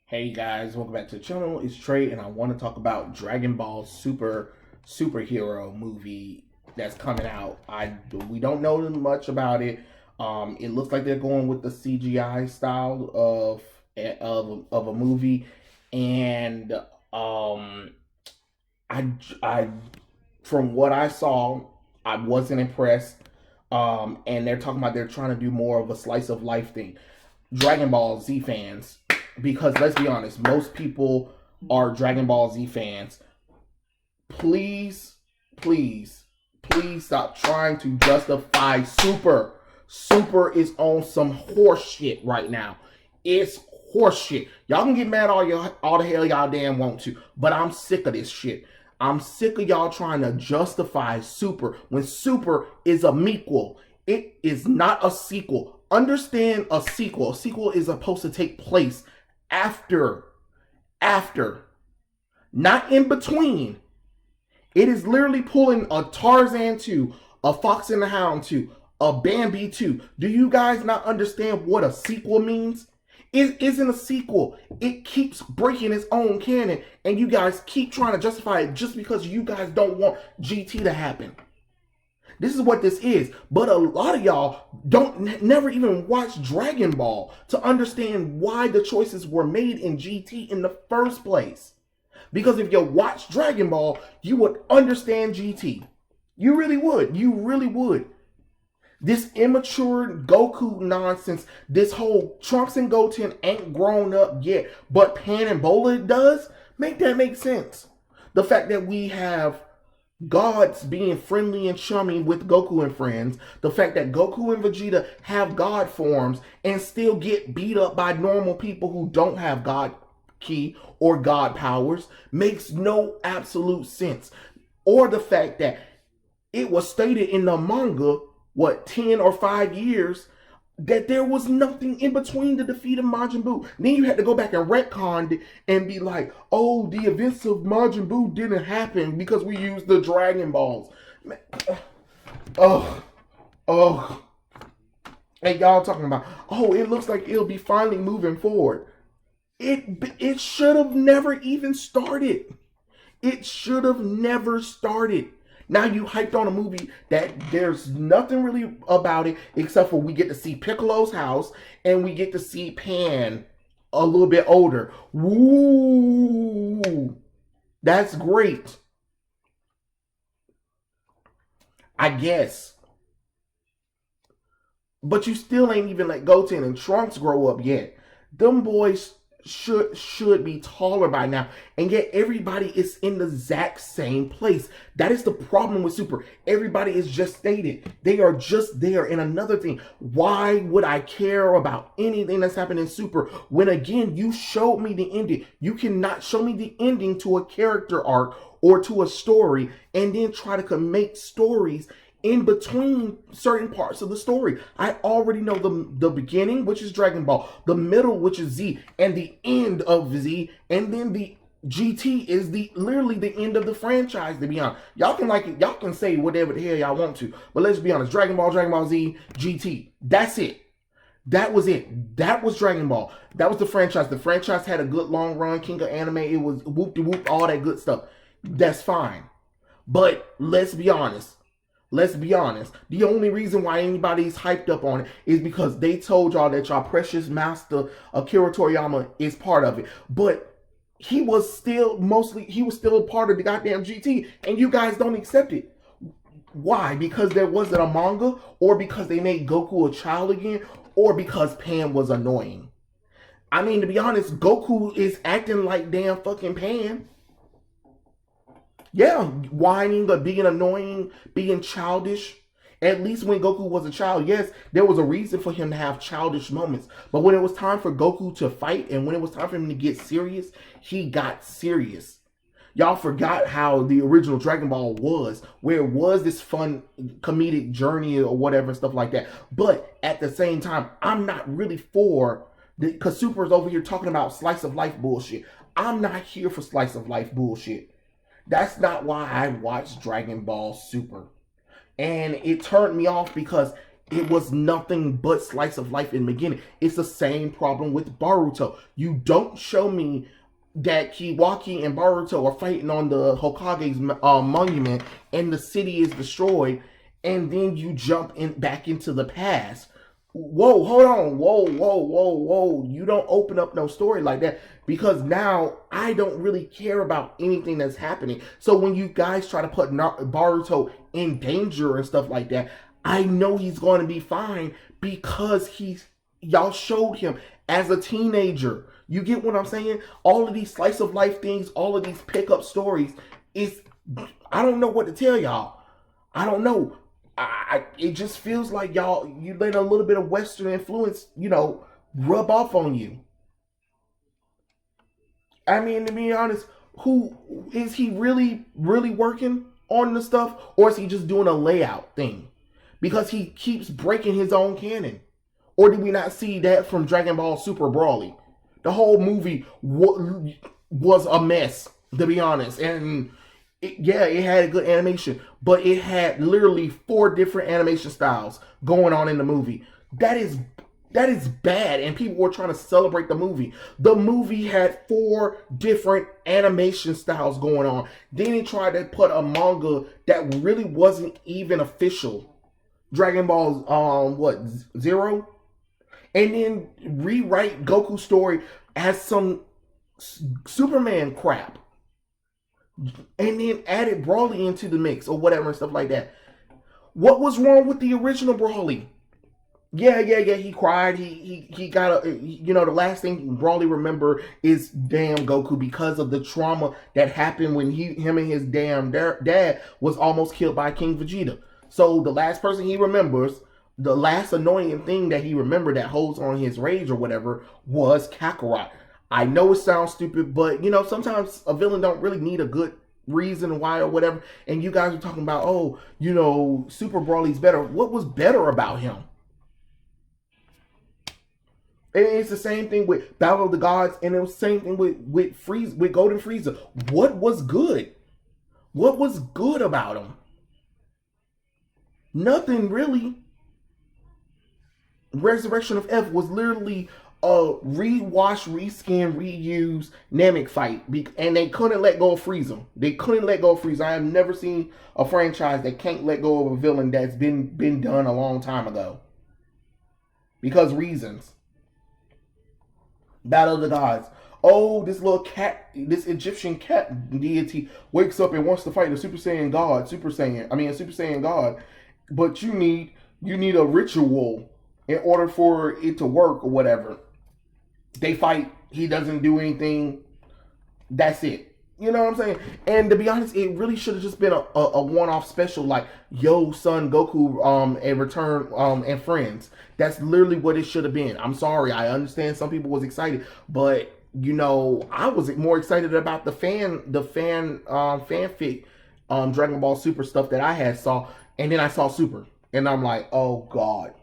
Hey guys, welcome back to the channel. It's Trey, and I want to talk about Dragon Ball Super superhero movie that's coming out. We don't know much about it. It looks like they're going with the CGI style of a movie, and I from what I saw, I wasn't impressed. And they're talking about they're trying to do more of a slice of life thing. Dragon Ball Z fans, because let's be honest, most people are Dragon Ball Z fans. Please, please, please stop trying to justify Super. Super is on some horse shit right now. It's horse shit. Y'all can get mad all the hell y'all damn want to, but I'm sick of this shit. I'm sick of y'all trying to justify Super when Super is a mequel. It is not a sequel. Understand a sequel. A sequel is supposed to take place after, not in between. It is literally pulling a Tarzan 2, a Fox and the Hound 2, a Bambi 2. Do you guys not understand what a sequel means? It isn't a sequel. It keeps breaking its own canon, and you guys keep trying to justify it just because you guys don't want GT to happen. This is what this is. But a lot of y'all never even watch Dragon Ball to understand why the choices were made in GT in the first place. Because if you watch Dragon Ball, you would understand GT. You really would. You really would. This immature Goku nonsense, this whole Trunks and Goten ain't grown up yet, but Pan and Bola does, make that make sense. The fact that we have gods being friendly and chummy with Goku and friends, the fact that Goku and Vegeta have god forms and still get beat up by normal people who don't have god ki or god powers makes no absolute sense. Or the fact that it was stated in the manga, 10 or 5 years, that there was nothing in between the defeat of Majin Buu. Then you had to go back and retcon it and be like, oh, the events of Majin Buu didn't happen because we used the Dragon Balls. Oh. And y'all talking about, oh, it looks like it'll be finally moving forward. It should have never even started. It should have never started. Now you hyped on a movie that there's nothing really about it except for we get to see Piccolo's house and we get to see Pan a little bit older. Woo! That's great. I guess. But you still ain't even let Goten and Trunks grow up yet. Them boys should be taller by now, and yet everybody is in the exact same place. That is the problem with Super. Everybody is just stated. They are just there. And another thing, why would I care about anything that's happening in Super when, again, you showed me the ending? You cannot show me the ending to a character arc or to a story and then try to make stories in between certain parts of the story. I already know the beginning, which is Dragon Ball, the middle, which is Z, and the end of Z, and then the GT is literally the end of the franchise, to be honest. Y'all can say whatever the hell y'all want to, but let's be honest, Dragon Ball Z, GT, that's it. That was it. That was Dragon Ball. That was the franchise. The franchise had a good long run, King of Anime, it was whoop-de-whoop, all that good stuff. That's fine. But let's be honest. The only reason why anybody's hyped up on it is because they told y'all that y'all precious master Akira Toriyama is part of it. But he was still a part of the goddamn GT, and you guys don't accept it. Why? Because there wasn't a manga, or because they made Goku a child again, or because Pan was annoying? I mean, to be honest, Goku is acting like damn fucking Pan. Yeah, whining, but being annoying, being childish. At least when Goku was a child, yes, there was a reason for him to have childish moments. But when it was time for Goku to fight and when it was time for him to get serious, he got serious. Y'all forgot how the original Dragon Ball was, where it was this fun comedic journey or whatever, stuff like that. But at the same time, I'm not really for, because Super's over here talking about slice of life bullshit. I'm not here for slice of life bullshit. That's not why I watched Dragon Ball Super. And it turned me off because it was nothing but slice of life in the beginning. It's the same problem with Boruto. You don't show me that Kiwaki and Boruto are fighting on the Hokage's monument and the city is destroyed, and then you jump in back into the past. Whoa, hold on. Whoa. You don't open up no story like that, because now I don't really care about anything that's happening. So when you guys try to put Boruto in danger and stuff like that, I know he's going to be fine because y'all showed him as a teenager. You get what I'm saying? All of these slice of life things, all of these pickup stories, I don't know what to tell y'all. I don't know. It just feels like you let a little bit of Western influence, rub off on you. I mean, to be honest, who is he really working on the stuff, or is he just doing a layout thing? Because he keeps breaking his own canon. Or did we not see that from Dragon Ball Super Broly? The whole movie was a mess, to be honest. And it had a good animation, but it had literally 4 different animation styles going on in the movie. That is bad, and people were trying to celebrate the movie. The movie had 4 different animation styles going on. Then he tried to put a manga that really wasn't even official. Dragon Ball Zero? And then rewrite Goku's story as some Superman crap. And then added Broly into the mix or whatever and stuff like that. What was wrong with the original Broly? Yeah, he cried. He got the last thing Broly remember is damn Goku, because of the trauma that happened when him and his damn dad was almost killed by King Vegeta. So the last person he remembers, the last annoying thing that he remembered that holds on his rage or whatever, was Kakarot. I know it sounds stupid, but sometimes a villain don't really need a good reason why or whatever. And you guys are talking about, Super Broly's better. What was better about him? And it's the same thing with Battle of the Gods, and it was the same thing with Golden Frieza. What was good? What was good about him? Nothing really. Resurrection of F was literally a rewash, reskin, reuse Namek fight, and they couldn't let go of Frieza. I have never seen a franchise that can't let go of a villain that's been done a long time ago. Because reasons. Battle of the Gods. Oh, this little cat, this Egyptian cat deity wakes up and wants to fight a Super Saiyan God. But you need a ritual in order for it to work or whatever. They fight, he doesn't do anything, that's it. You know what I'm saying? And to be honest, it really should have just been a one-off special, like Yo Son Goku and Return and Friends. That's literally what it should have been. I'm sorry, I understand some people was excited, but I was more excited about the fanfic Dragon Ball Super stuff that I had saw, and then I saw Super, and I'm like, oh god.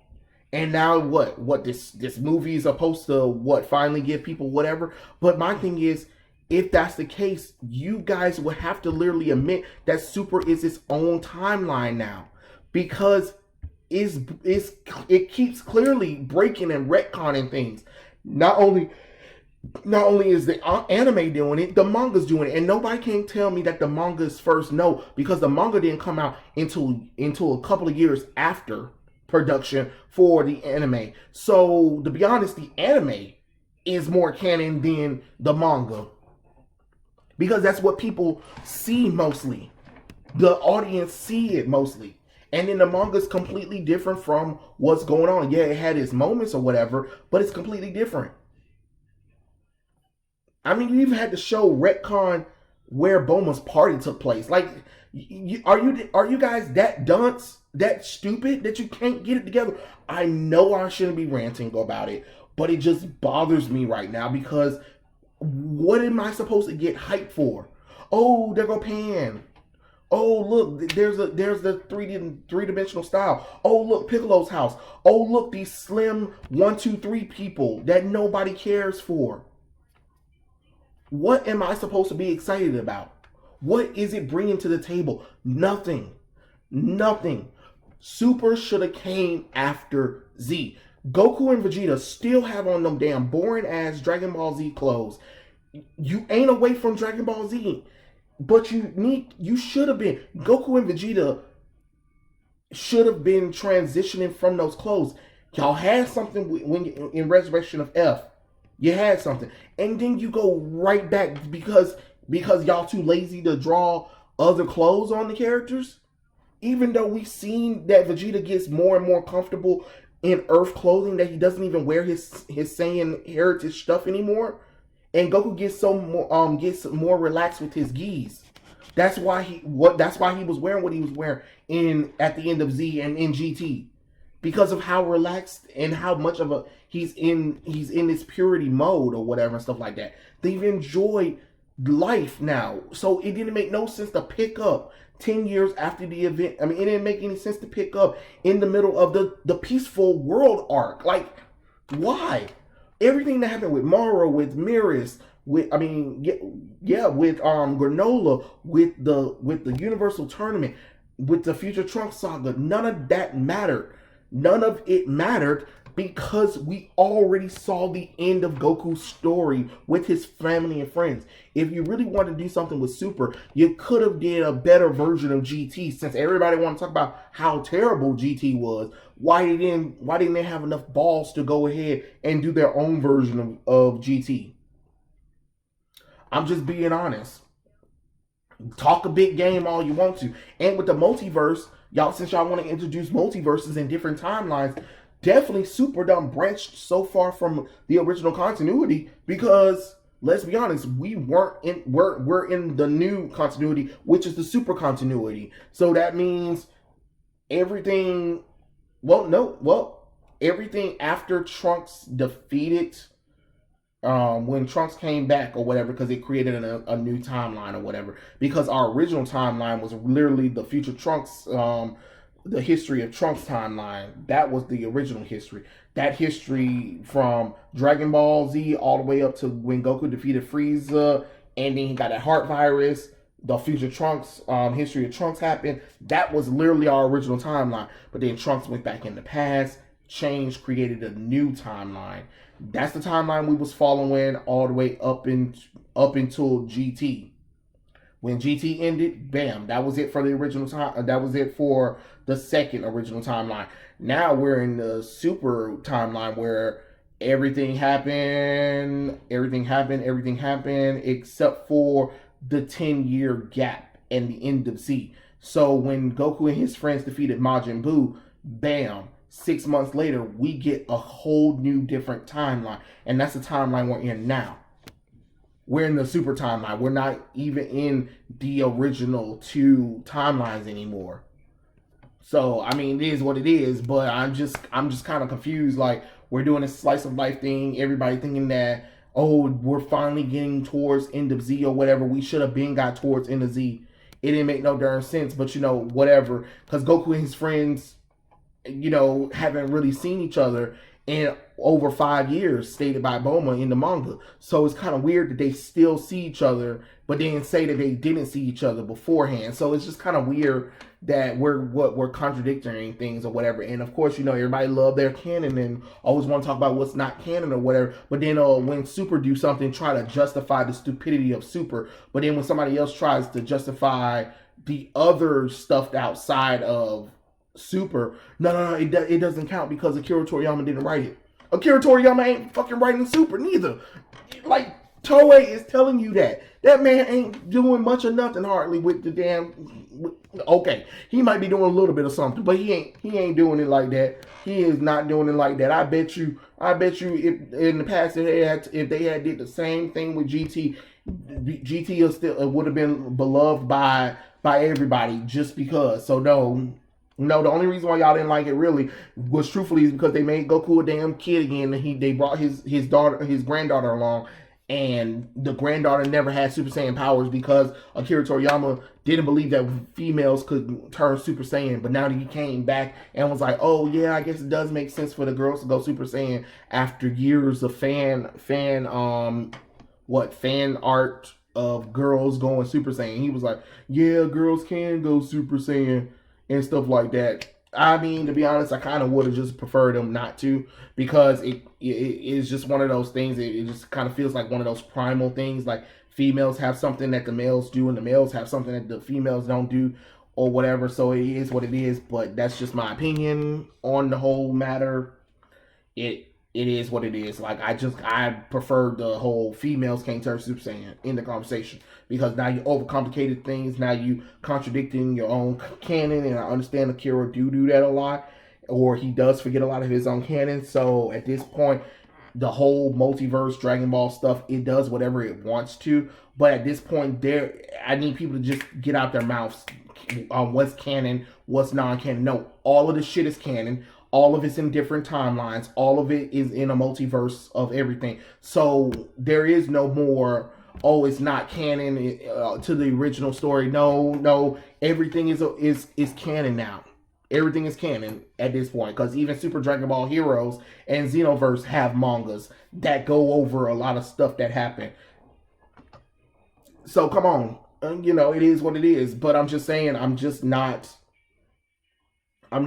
And now what this movie is supposed to finally give people whatever. But my thing is, if that's the case, you guys would have to literally admit that Super is its own timeline now, because it keeps clearly breaking and retconning things. Not only is the anime doing it, the manga's doing it, and nobody can tell me that the manga is first. No, because the manga didn't come out until a couple of years after production for the anime. So to be honest, the anime is more canon than the manga, because that's what people see mostly. The audience see it mostly. And then the manga is completely different from what's going on. Yeah, it had its moments or whatever, but it's completely different. I mean, you even had to show retcon where Bulma's party took place. Like, are you guys that dunce, that stupid, that you can't get it together? I know I shouldn't be ranting about it, but it just bothers me right now, because what am I supposed to get hyped for? Oh, there go Pan. Oh, look, there's the three-dimensional style. Oh, look, Piccolo's house. Oh, look, these slim 1, 2, 3 people that nobody cares for. What am I supposed to be excited about? What is it bringing to the table? Nothing. Super should have came after Z. Goku and Vegeta still have on them damn boring ass Dragon Ball Z clothes. You ain't away from Dragon Ball Z, but you should have been. Goku and Vegeta should have been transitioning from those clothes. Y'all had something when in Resurrection of F. You had something, and then you go right back because y'all too lazy to draw other clothes on the characters. Even though we've seen that Vegeta gets more and more comfortable in Earth clothing, that he doesn't even wear his Saiyan heritage stuff anymore, and Goku gets more relaxed with his gis. That's why he was wearing what he was wearing at the end of Z and in GT, because of how relaxed and how much of a he's in this purity mode or whatever and stuff like that. They've enjoyed life now, so it didn't make no sense to pick up 10 years after the event. I mean, it didn't make any sense to pick up in the middle of the peaceful world arc. Like, why? Everything that happened with Mara, with Miris, with with Granola, with the Universal Tournament, with the Future Trunks saga, none of that mattered. None of it mattered because we already saw the end of Goku's story with his family and friends. If you really wanted to do something with Super, you could have did a better version of GT. Since everybody want to talk about how terrible GT was, why didn't they have enough balls to go ahead and do their own version of GT? I'm just being honest. Talk a big game all you want to. And with the multiverse, since y'all want to introduce multiverses in different timelines, definitely Super done branched so far from the original continuity, because let's be honest, we're in the new continuity, which is the Super continuity. So that means everything after Trunks defeated when Trunks came back or whatever, because it created a new timeline or whatever, because our original timeline was literally the Future Trunks, the history of Trunks timeline. That was the original history. That history from Dragon Ball Z all the way up to when Goku defeated Frieza, and then he got that heart virus. The Future Trunks history of Trunks happened. That was literally our original timeline. But then Trunks went back in the past, changed, created a new timeline. That's the timeline we was following all the way up until GT. When GT ended, bam, that was it for the original time. That was it for the second original timeline. Now we're in the Super timeline where everything happened, except for the 10-year gap and the end of Z. So when Goku and his friends defeated Majin Buu, bam, 6 months later, we get a whole new different timeline. And that's the timeline we're in now. We're in the Super timeline. We're not even in the original two timelines anymore. So, I mean, it is what it is, but I'm just kind of confused. Like, we're doing a slice of life thing. Everybody thinking that, oh, we're finally getting towards end of Z or whatever. We should have been got towards end of Z. It didn't make no darn sense, but, whatever. Because Goku and his friends, haven't really seen each other in over 5 years, stated by Bulma in the manga. So it's kind of weird that they still see each other, but then say that they didn't see each other beforehand. So it's just kind of weird that we're contradicting things or whatever. And of course, everybody love their canon and always want to talk about what's not canon or whatever. But then when Super do something, try to justify the stupidity of Super. But then when somebody else tries to justify the other stuff outside of Super, no, it doesn't count because Akira Toriyama didn't write it. Akira Toriyama ain't fucking writing Super neither. Like, Toei is telling you that man ain't doing much of nothing hardly with the damn. Okay, he might be doing a little bit of something, but he ain't doing it like that. He is not doing it like that. I bet you, if in the past if they had did the same thing with GT would have been beloved by everybody just because. So no, the only reason why y'all didn't like it really was truthfully is because they made Goku a damn kid again, and they brought his granddaughter along, and the granddaughter never had Super Saiyan powers because Akira Toriyama didn't believe that females could turn Super Saiyan. But now that he came back and was like, oh yeah, I guess it does make sense for the girls to go Super Saiyan after years of fan art of girls going Super Saiyan. He was like, yeah, girls can go Super Saiyan and stuff like that. I mean, to be honest, I kind of would have just preferred them not to, because it is just one of those things. It just kind of feels like one of those primal things. Like females have something that the males do, and the males have something that the females don't do, or whatever. So it is what it is. But that's just my opinion on the whole matter. It is what it is. Like I prefer the whole females can't turn Super Saiyan in the conversation, because now you overcomplicated things. Now you contradicting your own canon, and I understand Akira do that a lot, or he does forget a lot of his own canon. So at this point, the whole multiverse Dragon Ball stuff, it does whatever it wants to. But at this point, there I need people to just get out their mouths on what's canon, what's non-canon. No, all of the shit is canon. All of it's in different timelines. All of it is in a multiverse of everything. So there is no more, oh, it's not canon to the original story. No, no, everything is canon now. Everything is canon at this point, because even Super Dragon Ball Heroes and Xenoverse have mangas that go over a lot of stuff that happened. So come on, it is what it is. But I'm just saying, I'm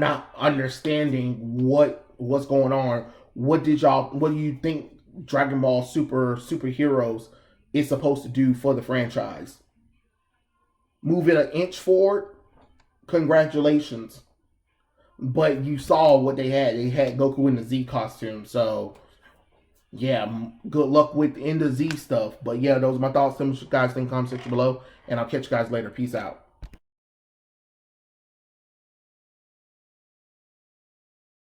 not understanding what's going on. What do you think Dragon Ball Superheroes is supposed to do for the franchise? Move it an inch forward? Congratulations. But you saw what they had. They had Goku in the Z costume. So yeah, good luck with in the Z stuff. But yeah, those are my thoughts. Some guys think comment section below, and I'll catch you guys later. Peace out.